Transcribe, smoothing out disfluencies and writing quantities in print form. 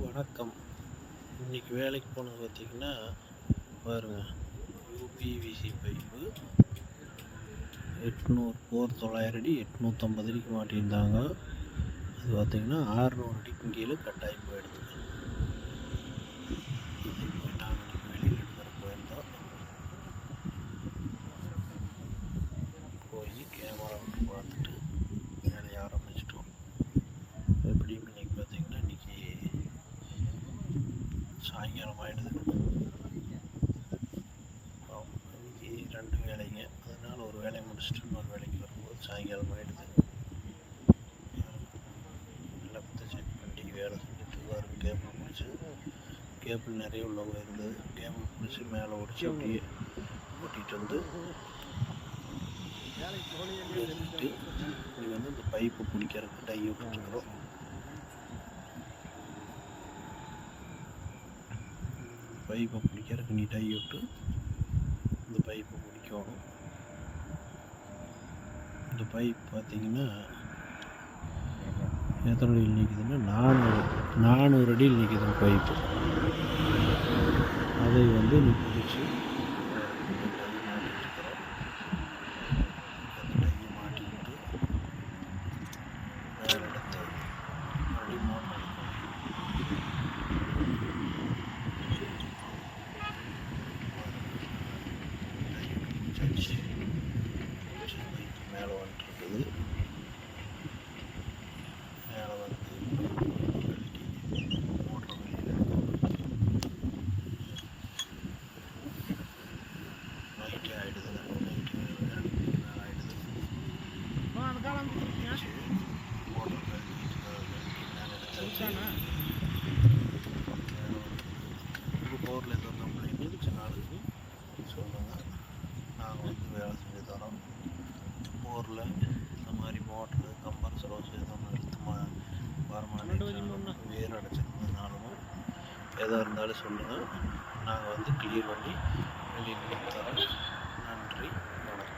வணக்கம். இன்றைக்கி வேலைக்கு போனது பார்த்திங்கன்னா பாருங்கள், யூபிவிசி பைப்பு 900 அடி 850 அடிக்கு மாட்டியிருந்தாங்க. அது பார்த்திங்கன்னா 600 அடிக்கு கீழே கட்டாயி போயிடுது. நாங்கள் வெளியில் எடுக்கிற போயிருந்தோம். போய் கேமரா விட்டு பார்த்துட்டு வேலையை ஆரம்பிச்சிட்டோம். எப்படியும் இன்றைக்கி பார்த்திங்கன்னா இன்றைக்கி சாயங்காலம் ஆகிடுது. இன்றைக்கி 2 வேலைங்க, அதனால் ஒரு வேலையை முடிச்சுட்டு இன்னொரு வேலைக்கு வரும்போது சாயங்காலம் ஆகிடுது. எல்லாத்தை செக் பண்ணி வேலை செஞ்சுட்டு வரும். கேபிள் பிடிச்சி கேபிள் நிறைய உள்ள போயிருந்தது. கேபிள் பிடிச்சி மேலே ஒடிச்சு அப்படியே ஓட்டிகிட்டு வந்து எடுத்துட்டு இன்றைக்கி வந்து இந்த பைப்பு பிடிக்கிறதுக்கு டை விட்டுருக்குறோம். பைப்பை பிடிக்கிறதுக்கு நீ டை விட்டு இந்த பைப்பை பிடிக்கணும். இந்த பைப் பார்த்திங்கன்னா எத்தனை அடியில் நிற்குதுன்னா 400 அடியில் நிற்குது பைப்பு. அதை வந்து நீ பிடிச்சி மாட்டிக்கிட்டு வேறு இடத்த மறுபடியும் மோட்டர் மேலே வந்துட்டுருக்குது. மேலே வந்து மோட்டர் வெளியில் நைட்டே ஆகிடுதுங்க. நைட்டு மேலே ஆகிடுது. மோட்டர் மேலே எடுத்தாச்சு. உங்கள் போரில் எதுவும் கம்ப்ளைண்ட் இருந்துச்சுனாலும் சொல்லுங்கள், நாங்கள் வந்து வேலை செஞ்சு தரோம். போரில் இந்த மாதிரி மோட்ரு கம்பர்சர் ரோஸ் எதுவும் இழுத்து வரமாட்டேன் வேர் அடைச்சிருந்ததுனாலும் எதாக இருந்தாலும் சொல்லுங்கள், நாங்கள் வந்து கிளியர் பண்ணி வெளியே தரோம். நன்றி, வணக்கம்.